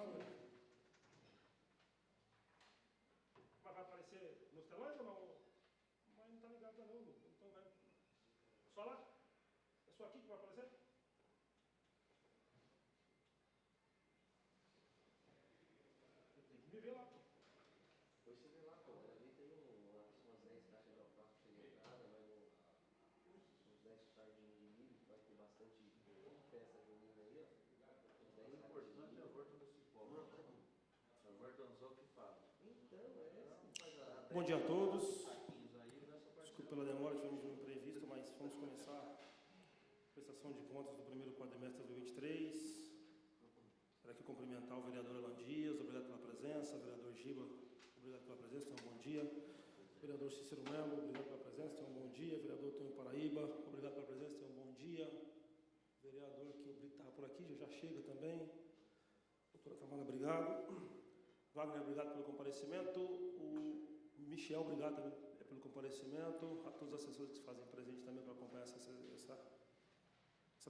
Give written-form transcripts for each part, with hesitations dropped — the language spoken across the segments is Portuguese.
Fala. Mas vai aparecer nos telões ou não? Mas não está ligado não. Então vai. Só lá? É só aqui que vai aparecer? Tem que me ver lá. Depois você vê lá, pô. Ali tem umas 10 caixas de alface para você entrada, mas uns 10 sardinhas de milho, vai ter bastante festa junina aí, ó. O importante é a horta do cipó. A horta não só o que fala. Então, faz a... Bom dia a todos. Desculpe pela demora, tivemos um imprevisto, mas vamos começar a prestação de contas do primeiro quadrimestre de 2023. Quero aqui cumprimentar o vereador Alan Dias, obrigado pela presença, vereador Giba, obrigado pela presença, tenha um bom dia. Vereador Cícero Melo, obrigado pela presença, tenha um bom dia. Vereador Tonho Paraíba, obrigado pela presença, tenha um bom dia. Vereador que está por aqui, já chega também. Doutora Tamara, obrigado. Wagner, obrigado pelo comparecimento. O Michel, obrigado também pelo comparecimento. A todos os assessores que se fazem presente também para acompanhar essa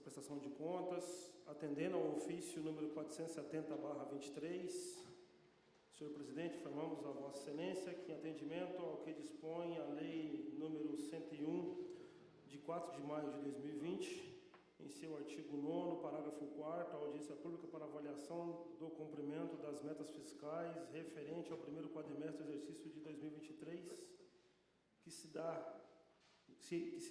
prestação de contas. Atendendo ao ofício número 470/23, senhor presidente, informamos a Vossa Excelência que, em atendimento ao que dispõe a Lei número 101, de 4 de maio de 2020, em seu artigo 9º, parágrafo 4º, a audiência pública para avaliação do cumprimento das metas fiscais referente ao primeiro quadrimestre do exercício de 2023, que se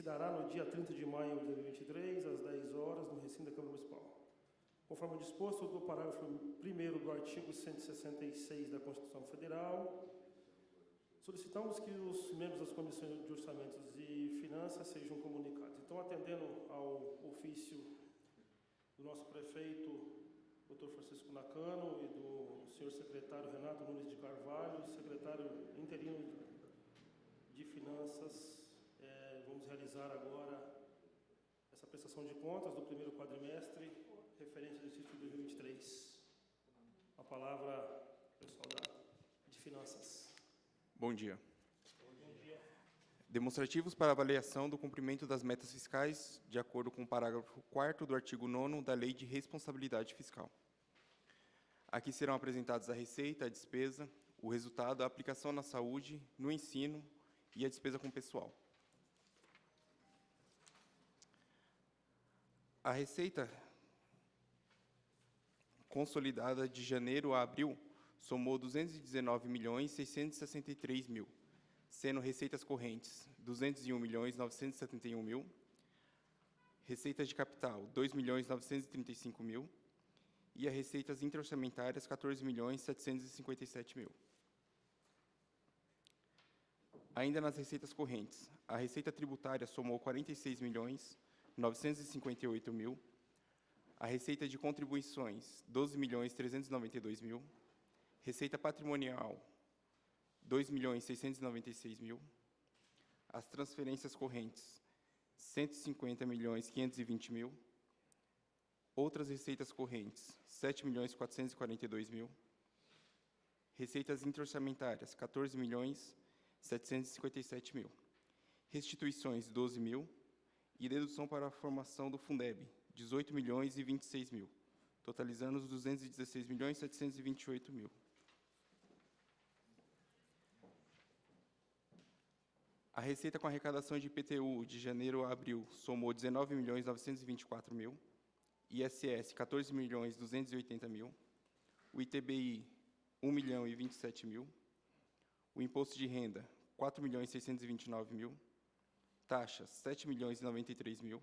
dará no dia 30 de maio de 2023, às 10 horas, no recinto da Câmara Municipal. Conforme disposto do parágrafo 1º do artigo 166 da Constituição Federal, solicitamos que os membros das comissões de orçamentos e finanças sejam comunicados. Então, atendendo ao ofício do nosso prefeito, Dr. Francisco Nakano, e do senhor secretário Renato Nunes de Carvalho, secretário interino de Finanças, vamos realizar agora essa prestação de contas do primeiro quadrimestre referente ao exercício de 2023. A palavra, pessoal de Finanças. Bom dia. Bom dia. Demonstrativos para avaliação do cumprimento das metas fiscais, de acordo com o parágrafo 4º do artigo 9º da Lei de Responsabilidade Fiscal. Aqui serão apresentados a receita, a despesa, o resultado, a aplicação na saúde, no ensino e a despesa com pessoal. A receita consolidada de janeiro a abril somou 219.663.000, sendo receitas correntes 201.971.000, receitas de capital 2.935.000 e as receitas intra-orçamentárias 14.757.000. Ainda nas receitas correntes, a receita tributária somou 46.958.000, a receita de contribuições 12.392.000, receita patrimonial 2.696.000, as transferências correntes 150.520.000, outras receitas correntes 7.442.000, receitas intra-orçamentárias 14.757.000, restituições 12.000 e dedução para a formação do Fundeb 18.026.000, totalizando os 216.728.000. A receita com arrecadação de IPTU de janeiro a abril somou 19.924.000, ISS 14.280.000, o ITBI 1.027.000, o imposto de renda 4.629.000, taxas 7.093.000,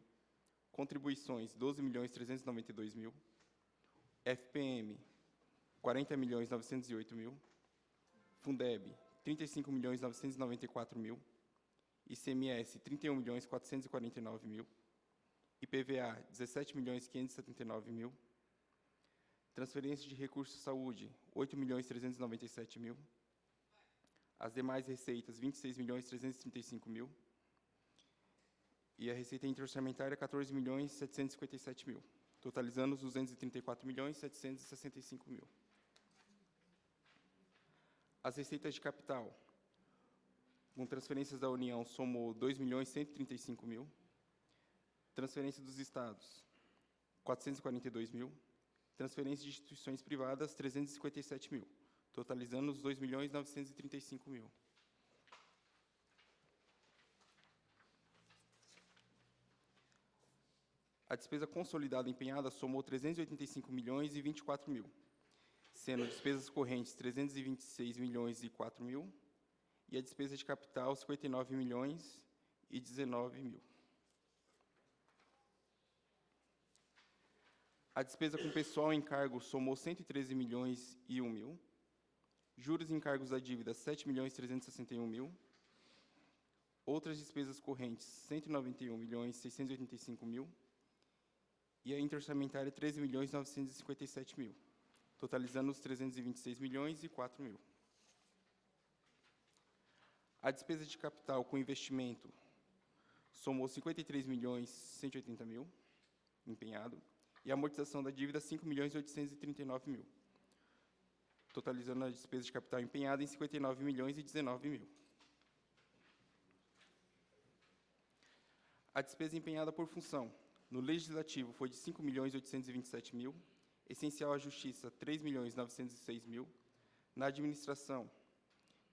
contribuições 12.392.000, FPM 40.908.000, Fundeb 35.994.000, ICMS 31.449.000, IPVA 17.579.000, transferência de recursos de saúde 8.397.000, as demais receitas 26.335.000 e a receita intra-orçamentária 14.757.000, totalizando os 234.765.000. As receitas de capital, com transferências da União, somou 2.135.000, transferência dos estados 442.000, Transferência de instituições privadas, 357 mil, totalizando os 2.935.000. A despesa consolidada empenhada somou 385 milhões e 24 mil, sendo despesas correntes 326 milhões e 4 mil e a despesa de capital 59 milhões e 19 mil. A despesa com pessoal em cargo somou 113 milhões e 1 mil, juros e encargos da dívida 7 milhões e 361 mil, outras despesas correntes 191 milhões e 685 mil, e a interorçamentária 13 milhões e 957 mil, totalizando os 326 milhões e 4 mil. A despesa de capital com investimento somou 53 milhões e 180 mil, empenhado, e a amortização da dívida 5 milhões e 839 mil, totalizando a despesa de capital empenhada em 59 milhões e 19 mil. A despesa empenhada por função no Legislativo foi de 5 milhões e 827 mil, essencial à Justiça 3 milhões e 906 mil, na Administração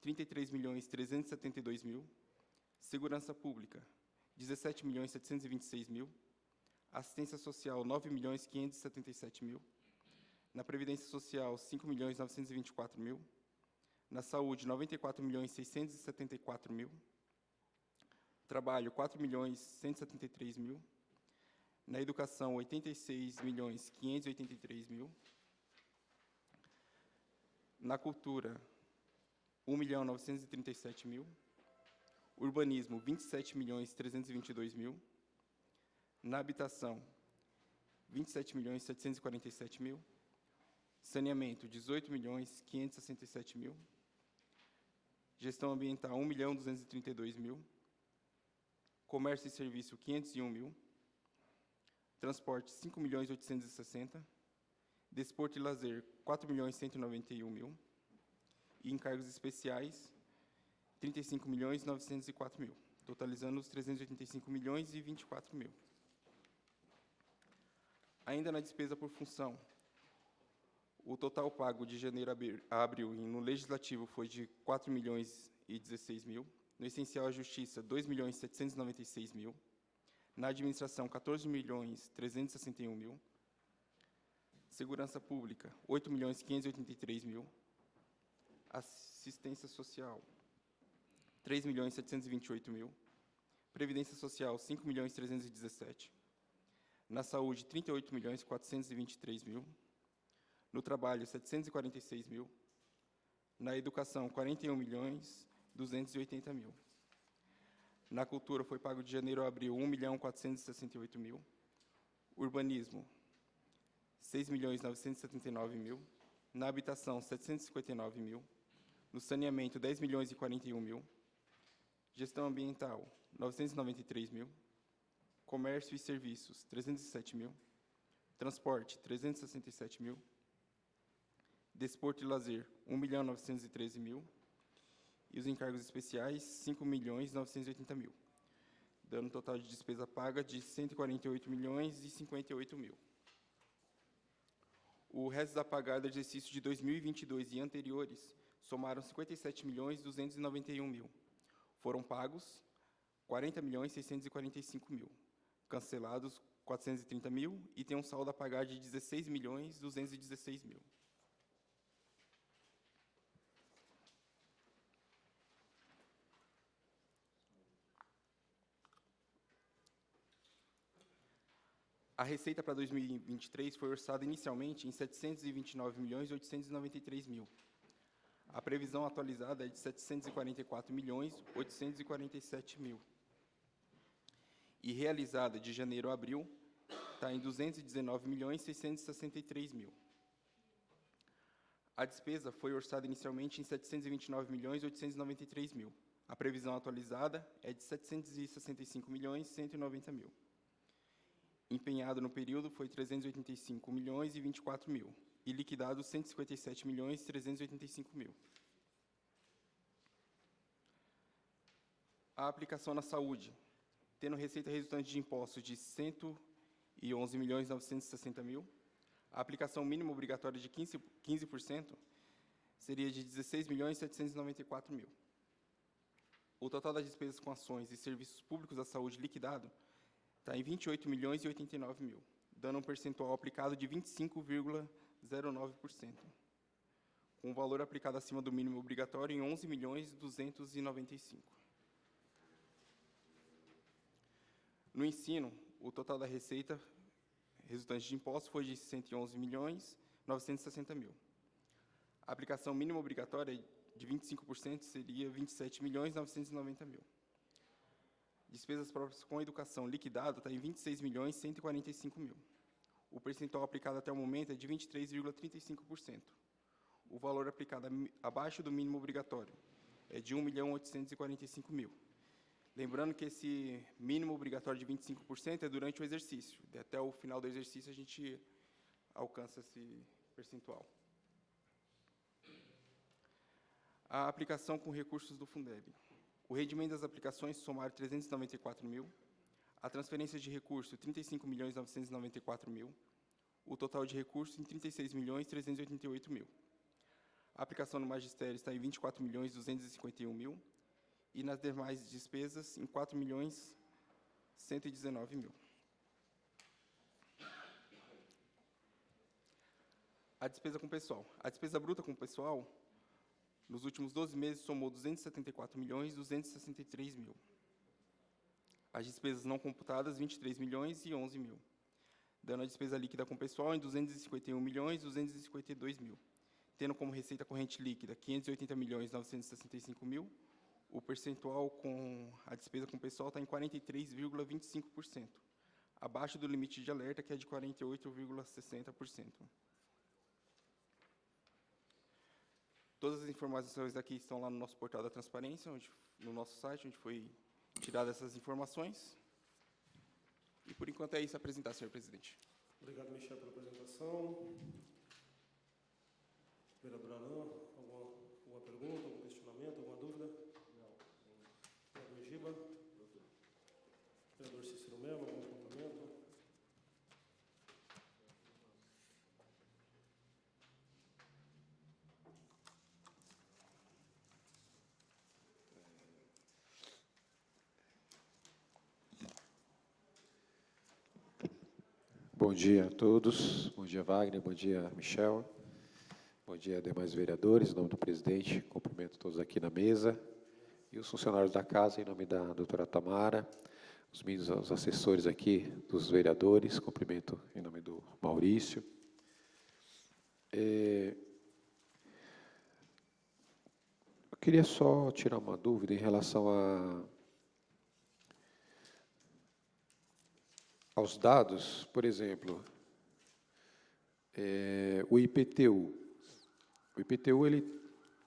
33 milhões e 372 mil, Segurança Pública 17 milhões e 726 mil, Assistência Social 9 milhões e 577 mil, na Previdência Social 5 milhões e 924 mil, na Saúde 94 milhões e 674 mil, Trabalho 4 milhões e 173 mil, na Educação 86 milhões e 583 mil, na Cultura 1 milhão e 937 mil, Urbanismo 27 milhões e 322 mil, na Habitação 27 milhões e 747 mil, Saneamento 18 milhões e 567 mil, Gestão Ambiental 1 milhão e 232 mil, Comércio e Serviço 501 mil, Transporte 5 milhões e 860, Desporto e Lazer 4 milhões e 191 mil, e encargos especiais 35 milhões e 904 mil, totalizando os 385 milhões e 24 mil. Ainda na despesa por função, o total pago de janeiro a abril no Legislativo foi de 4 milhões e 16 mil, no Essencial à Justiça 2 milhões e 796 mil, na Administração 14 milhões e 361 mil, Segurança Pública 8 milhões e 583 mil, Assistência Social 3 milhões e 728 mil, Previdência Social 5 milhões e 317, na Saúde 38 milhões e 423 mil, no Trabalho 746 mil, na Educação 41 milhões e 280 mil. Na Cultura foi pago de janeiro a abril 1 milhão e 468 mil, Urbanismo 6 milhões e 979 mil, na Habitação 759 mil, no Saneamento 10 milhões e 41 mil, Gestão Ambiental 993 mil, Comércio e Serviços 307 mil, Transporte 367 mil, Desporto e Lazer 1 milhão e 913 mil, e os encargos especiais 5 milhões e 980 mil, dando um total de despesa paga de 148 milhões e 58 mil. O resto a pagar do exercício de 2022 e anteriores somaram 57 milhões e 291 mil. Foram pagos 40 milhões e 645 mil, cancelados 430 mil e tem um saldo a pagar de 16 milhões e 216 mil. A receita para 2023 foi orçada inicialmente em 729 milhões e 893 mil. A previsão atualizada é de 744 milhões e 847 mil. E realizada de janeiro a abril está em 219 milhões e 663 mil. A despesa foi orçada inicialmente em 729 milhões e 893 mil. A previsão atualizada é de 765 milhões e 190 mil. Empenhado no período foi 385 milhões e 24 mil, e liquidado 157 milhões e 385 mil. A aplicação na saúde, tendo receita resultante de impostos de 111 milhões e 960 mil, A aplicação mínima obrigatória de 15% seria de 16.794.000. O total das despesas com ações e serviços públicos da saúde liquidado está em 28.089.000, dando um percentual aplicado de 25,09%, com o valor aplicado acima do mínimo obrigatório em 11.295.000. No ensino, o total da receita resultante de impostos foi de 111.960.000. A aplicação mínima obrigatória de 25% seria 27.990.000. Despesas próprias com educação liquidado está em 26.145.000. O percentual aplicado até o momento é de 23,35%. O valor aplicado abaixo do mínimo obrigatório é de 1.845.000. Lembrando que esse mínimo obrigatório de 25% é durante o exercício. Até o final do exercício, a gente alcança esse percentual. A aplicação com recursos do Fundeb. O rendimento das aplicações somaram 394.000. A transferência de recurso, 35.994.000. O total de recursos em 36.388.000. A aplicação no magistério está em 24.251.000. E nas demais despesas, em 4.119.000. A despesa com pessoal. A despesa bruta com pessoal, nos últimos 12 meses, somou 274.263.000. As despesas não computadas, 23.011.000, dando a despesa líquida com pessoal em 251.252.000, tendo como receita corrente líquida 580.965.000. O percentual com a despesa com pessoal está em 43,25%, abaixo do limite de alerta, que é de 48,60%. Todas as informações aqui estão lá no nosso portal da transparência, no nosso site, onde foi tiradas essas informações. E, por enquanto, é isso a apresentar, senhor presidente. Obrigado, Michel, pela apresentação. Vereador Alain, alguma pergunta, algum questionamento, alguma dúvida? Vereador Giba? Vereador Cícero Mello, algum apontamento? Bom dia a todos. Bom dia, Wagner. Bom dia, Michel. Bom dia, demais vereadores. Em nome do presidente, cumprimento todos aqui na mesa. E os funcionários da casa, em nome da doutora Tamara, os assessores aqui dos vereadores, cumprimento em nome do Maurício. Eu queria só tirar uma dúvida em relação aos dados, por exemplo, o IPTU. O IPTU ele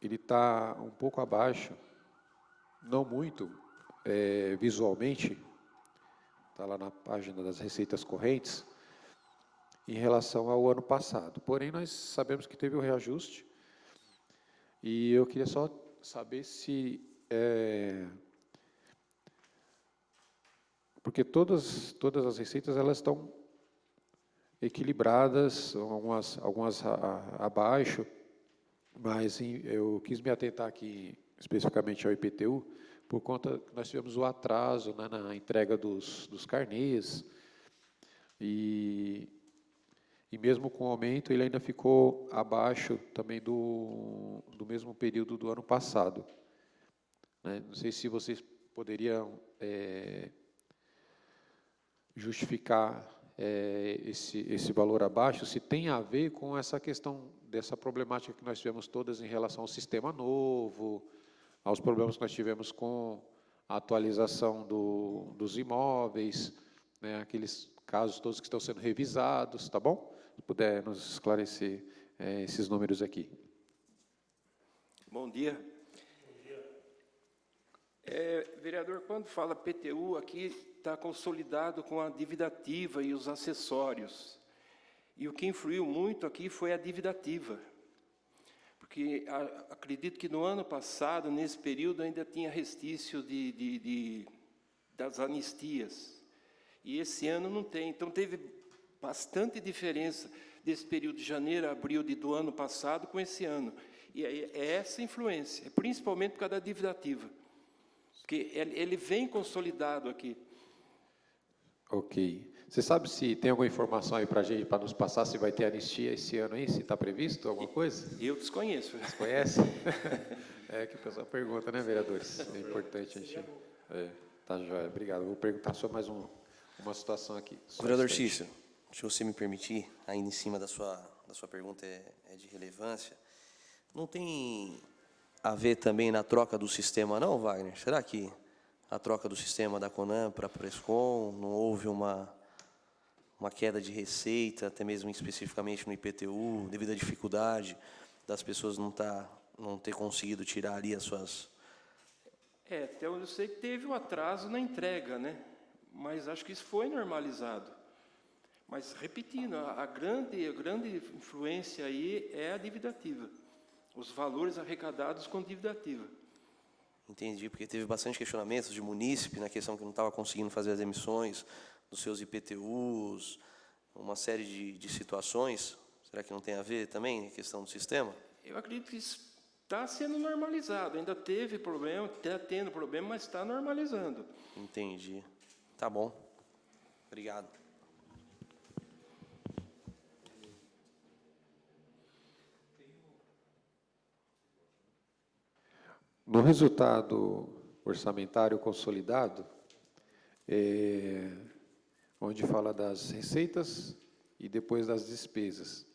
está um pouco abaixo, não muito, visualmente, está lá na página das receitas correntes, em relação ao ano passado. Porém, nós sabemos que teve o reajuste, e eu queria só saber se... porque todas as receitas elas estão equilibradas, algumas abaixo, mas eu quis me atentar aqui especificamente ao IPTU, por conta que nós tivemos o atraso, né, na entrega dos carnês, e mesmo com o aumento, ele ainda ficou abaixo também do mesmo período do ano passado. Né? Não sei se vocês poderiam justificar esse valor abaixo, se tem a ver com essa questão dessa problemática que nós tivemos todas em relação ao sistema novo, aos problemas que nós tivemos com a atualização dos imóveis, né, aqueles casos todos que estão sendo revisados, tá bom? Se puder nos esclarecer esses números aqui. Bom dia. Bom dia. Vereador, quando fala PTU, aqui está consolidado com a dívida ativa e os acessórios. E o que influiu muito aqui foi a dívida ativa. Porque acredito que no ano passado, nesse período, ainda tinha restício das anistias. E esse ano não tem. Então, teve bastante diferença desse período de janeiro a abril do ano passado com esse ano. E é essa influência, principalmente por causa da dívida ativa, porque ele vem consolidado aqui. Ok. Você sabe se tem alguma informação aí para a gente, para nos passar, se vai ter anistia esse ano aí, se está previsto alguma coisa? Eu desconheço. Você conhece? É que o pessoal pergunta, né, vereadores? É importante a gente... Tá, joia. Obrigado. Vou perguntar só mais uma situação aqui. Vereador Cícero, se você me permitir, ainda em cima da sua pergunta é de relevância, não tem a ver também na troca do sistema, não, Wagner? Será que a troca do sistema da Conan para a Prescom não houve uma queda de receita, até mesmo especificamente no IPTU, devido à dificuldade das pessoas não ter conseguido tirar ali as suas... Até onde eu sei que teve um atraso na entrega, né? Mas acho que isso foi normalizado. Mas, repetindo, a grande influência aí é a dívida ativa. Os valores arrecadados com dívida ativa. Entendi, porque teve bastante questionamentos de munícipe na questão que não estava conseguindo fazer as emissões dos seus IPTUs, uma série de situações. Será que não tem a ver também a questão do sistema? Eu acredito que isso está sendo normalizado. Ainda teve problema, está tendo problema, mas está normalizando. Entendi. Tá bom. Obrigado. No resultado orçamentário consolidado, onde fala das receitas e depois das despesas.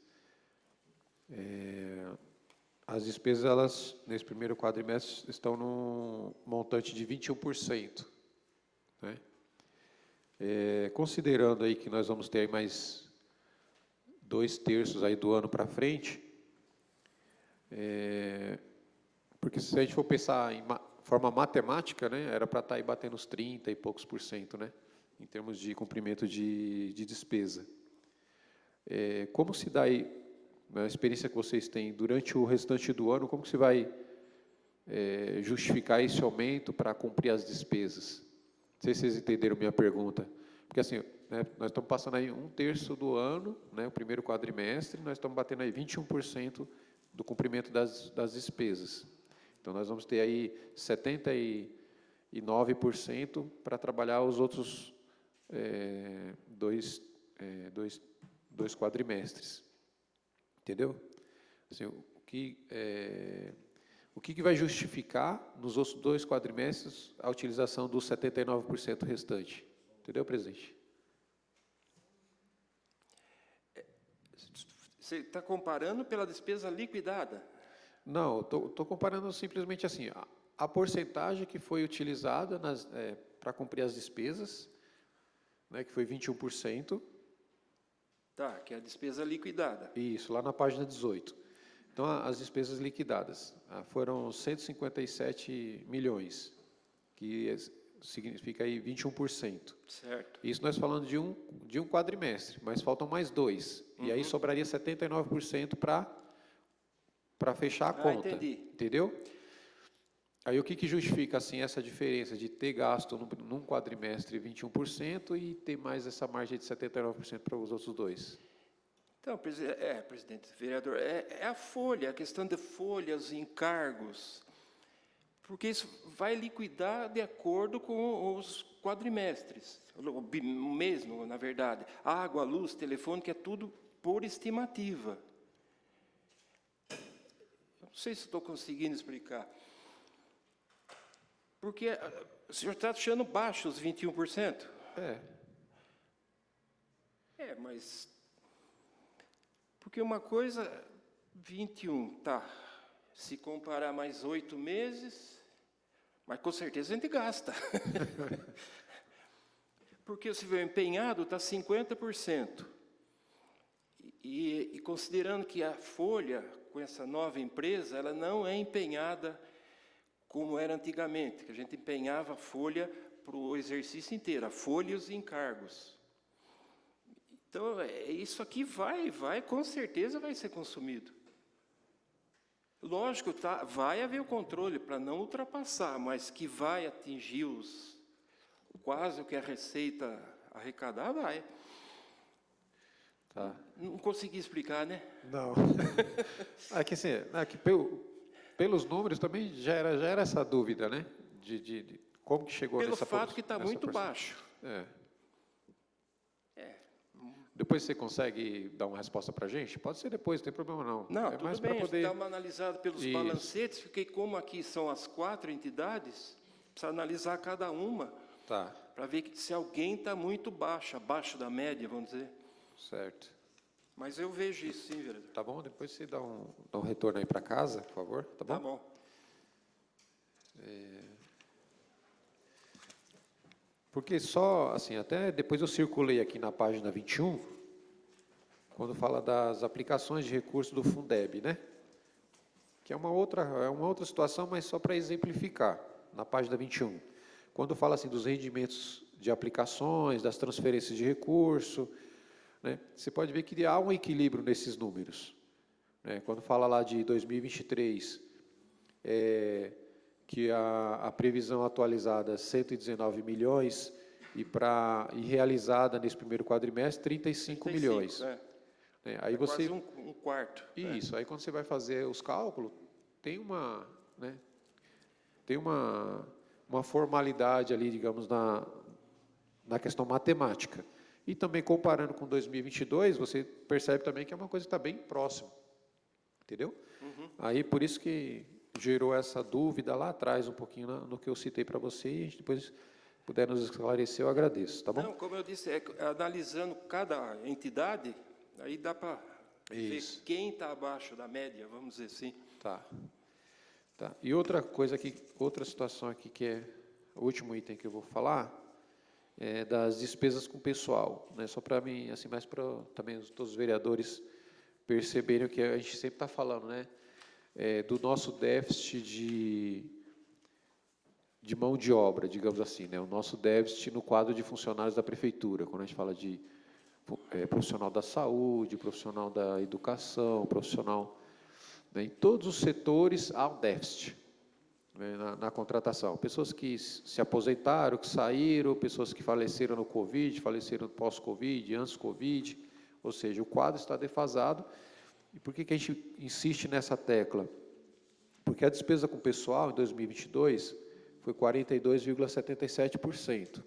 As despesas, elas, nesse primeiro quadrimestre, estão num montante de 21%. Né? Considerando aí que nós vamos ter aí mais 2/3 aí do ano para frente, porque se a gente for pensar em forma matemática, né, era para estar aí batendo uns 30 e poucos %, né, em termos de cumprimento de despesa. Como se dá aí, na experiência que vocês têm, durante o restante do ano, como que se vai justificar esse aumento para cumprir as despesas? Não sei se vocês entenderam minha pergunta. Porque, assim, né, nós estamos passando aí 1/3 do ano, né, o primeiro quadrimestre, nós estamos batendo aí 21% do cumprimento das despesas. Então, nós vamos ter aí 79% para trabalhar os outros dois quadrimestres. Entendeu? Assim, o que vai justificar, nos outros 2 quadrimestres, a utilização dos 79% restante? Entendeu, presidente? Você está comparando pela despesa liquidada? Não, estou comparando simplesmente assim, a porcentagem que foi utilizada para cumprir as despesas, né, que foi 21%. Tá, que é a despesa liquidada. Isso, lá na página 18. Então, as despesas liquidadas foram 157 milhões, que significa aí 21%. Certo. Isso nós falando de um quadrimestre, mas faltam mais 2. E aí sobraria 79% para fechar a conta. Entendi. Entendeu? Aí o que justifica assim essa diferença de ter gasto num quadrimestre 21% e ter mais essa margem de 79% para os outros 2? Então, presidente, vereador, é a folha, a questão de folhas e encargos, porque isso vai liquidar de acordo com os quadrimestres, mesmo, na verdade. Água, luz, telefone, que é tudo por estimativa. Não sei se estou conseguindo explicar. Porque o senhor está achando baixo os 21%? Mas... Porque uma coisa, 21, tá. Se comparar mais 8 meses, mas com certeza a gente gasta. Porque se o empenhado está 50%. E considerando que a folha, com essa nova empresa, ela não é empenhada como era antigamente, que a gente empenhava a folha para o exercício inteiro, a folha e os encargos. Então, isso aqui com certeza vai ser consumido. Lógico, vai haver o controle para não ultrapassar, mas que vai atingir quase o que a Receita arrecadar, vai. Tá. Não consegui explicar, né? Não. Aqui, assim, aqui pelos números também já era essa dúvida, né? De como que chegou Pelo nessa fato que está nessa muito porcentagem. baixo. É. É. Depois você consegue dar uma resposta para a gente? Pode ser depois, não tem problema não. Não, é tudo mais bem, para poder... dá uma analisada pelos Isso. balancetes, porque como aqui são as 4 entidades, precisa analisar cada uma, Tá, para ver se alguém está muito baixo, abaixo da média, vamos dizer. certo. Mas eu vejo isso, sim, vereador. Tá bom? Depois você dá um retorno aí para casa, por favor, tá bom? Tá bom. Porque só, assim, até depois eu circulei aqui na página 21, quando fala das aplicações de recursos do Fundeb, né? Que é uma outra situação, mas só para exemplificar, na página 21. Quando fala assim dos rendimentos de aplicações, das transferências de recurso, né? Você pode ver que há um equilíbrio nesses números, né? Quando fala lá de 2023, que a previsão atualizada é 119 milhões e realizada nesse primeiro quadrimestre 35 milhões. É. Né? Aí É você quase um quarto. isso, aí quando você vai fazer os cálculos, tem uma, né, tem uma formalidade ali, digamos, na questão matemática. E também comparando com 2022, você percebe também que é uma coisa que está bem próxima. Entendeu? Aí, por isso que gerou essa dúvida lá atrás, um pouquinho no que eu citei para você, e a gente depois puder nos esclarecer, eu agradeço, tá bom? Não, como eu disse, analisando cada entidade, aí dá para ver Isso. quem está abaixo da média, vamos dizer assim. Tá. Tá. E outra coisa aqui, outra situação aqui que é o último item que eu vou falar, é das despesas com pessoal, né? Só para mim, assim, mais para também todos os vereadores perceberem o que a gente sempre está falando, né? Do nosso déficit de mão de obra, digamos assim, né? O nosso déficit no quadro de funcionários da prefeitura, quando a gente fala de profissional da saúde, profissional da educação, profissional, né? Em todos os setores há um déficit, né? na contratação. Pessoas que se aposentaram, que saíram, pessoas que faleceram no Covid, faleceram pós-Covid, antes do Covid, ou seja, o quadro está defasado. E por que a gente insiste nessa tecla? Porque a despesa com pessoal em 2022 foi 42,77%.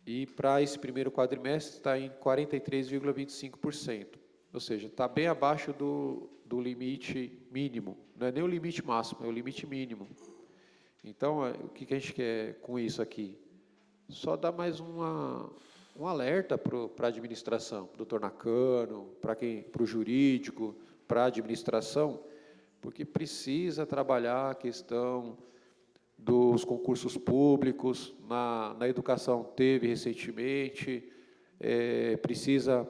E para esse primeiro quadrimestre está em 43,25%. Ou seja, está bem abaixo do limite mínimo. Não é nem o limite máximo, é o limite mínimo. Então, o que a gente quer com isso aqui? Só dar mais um alerta para a administração, para o doutor Nakano, para o jurídico, para a administração, porque precisa trabalhar a questão dos concursos públicos, na educação teve recentemente, precisa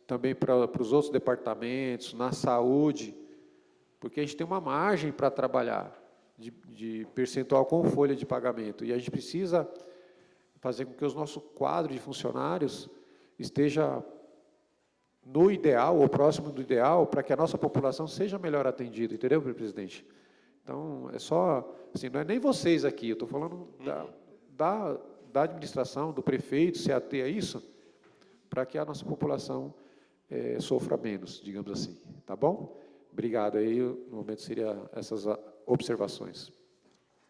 também para os outros departamentos, na saúde, porque a gente tem uma margem para trabalhar de percentual com folha de pagamento, e a gente precisa fazer com que o nosso quadro de funcionários esteja no ideal, ou próximo do ideal, para que a nossa população seja melhor atendida, entendeu, presidente? Então, é só, assim, não é nem vocês aqui, eu estou falando da administração, do prefeito, se ater a isso, para que a nossa população sofra menos, digamos assim, tá bom? Obrigado, aí, no momento, seria essas observações.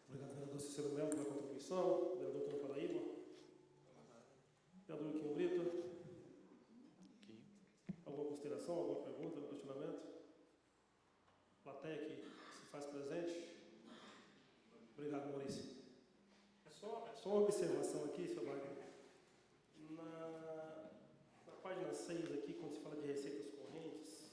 Obrigado, vereador Cícero Melo, pela contribuição. Vereador Antônio Paraíba. Vereador Quinho Brito. Alguma consideração, alguma pergunta, algum questionamento? Plateia que se faz presente. Obrigado, Maurício. É só uma observação aqui, seu Wagner. Na página 6 aqui, quando se fala de receitas correntes,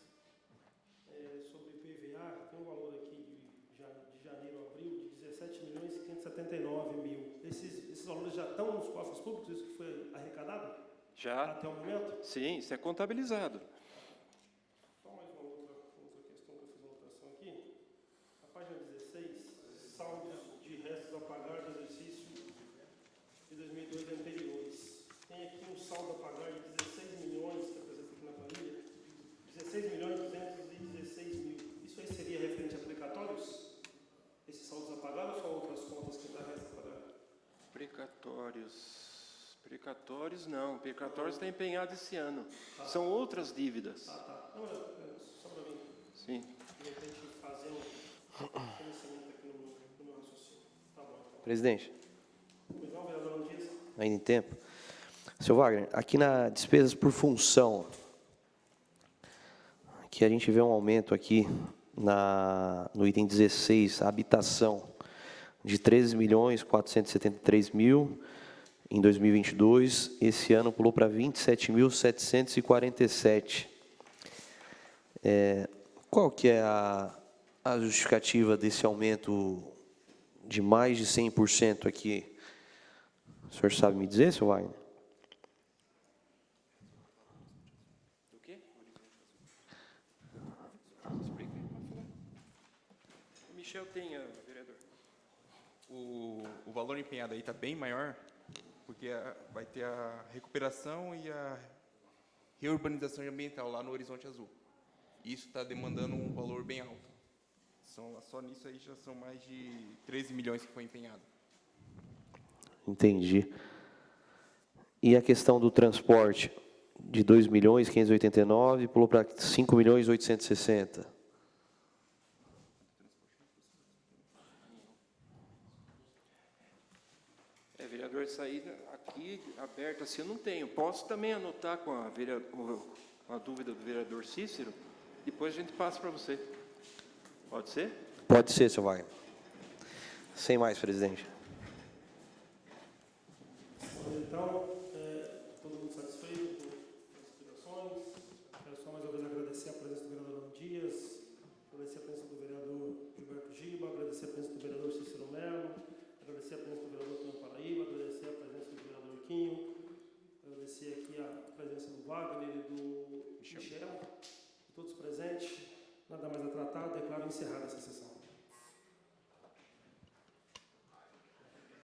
sobre PVA, tem um valor aqui de janeiro a abril de 17.579.000. Esses valores já estão nos cofres públicos, isso que foi arrecadado? Já? Até o momento? Sim, isso é contabilizado. Só mais uma outra questão que eu fiz anotação aqui. Na página 16, saldos de restos a pagar do exercício de 2002 e anteriores. Tem aqui um saldo a pagar de 16 milhões, que apresenta aqui na planilha, 16.216.000. Isso aí seria referente a precatórios? Esses saldos a pagar ou só outras contas que está resta a pagar? Precatórios. Precatórios não, precatórios está empenhado esse ano. São outras dívidas. Tá. Não, só para mim, Sim. de repente, fazer um conhecimento aqui no meu raciocínio. Tá bom. Então. Presidente, Pois não, vereador Dias? ainda em tempo. Seu Wagner, aqui na despesas por função, que a gente vê um aumento aqui no item 16, habitação, de 13.473.000 em 2022. Esse ano pulou para 27.747. Qual que é a justificativa desse aumento de mais de 100% aqui? O senhor sabe me dizer, seu Wagner? Do quê? Explica aí, pode falar. O Michel tem, vereador. O valor empenhado aí está bem maior, porque vai ter a recuperação e a reurbanização ambiental lá no Horizonte Azul. Isso está demandando um valor bem alto. Só nisso aí já são mais de 13 milhões que foi empenhado. Entendi. E a questão do transporte, de 2.589, pulou para 5.860. Vereador, isso aí aqui aberto assim eu não tenho. Posso também anotar com a dúvida do vereador Cícero, depois a gente passa para você. Pode ser? Pode ser, seu Wagner. Sem mais, presidente. Então, todo mundo satisfeito com as explicações. Quero só mais uma vez agradecer a presença do vereador Arno Dias, agradecer a presença do vereador Gilberto Giba, agradecer a presença do vereador Cícero Melo, agradecer a presença do vereador Antônio Paraíba, agradecer a presença do vereador Quinho, agradecer aqui a presença do Wagner e do Michel, todos presentes. Nada mais a tratar, declaro encerrada essa sessão.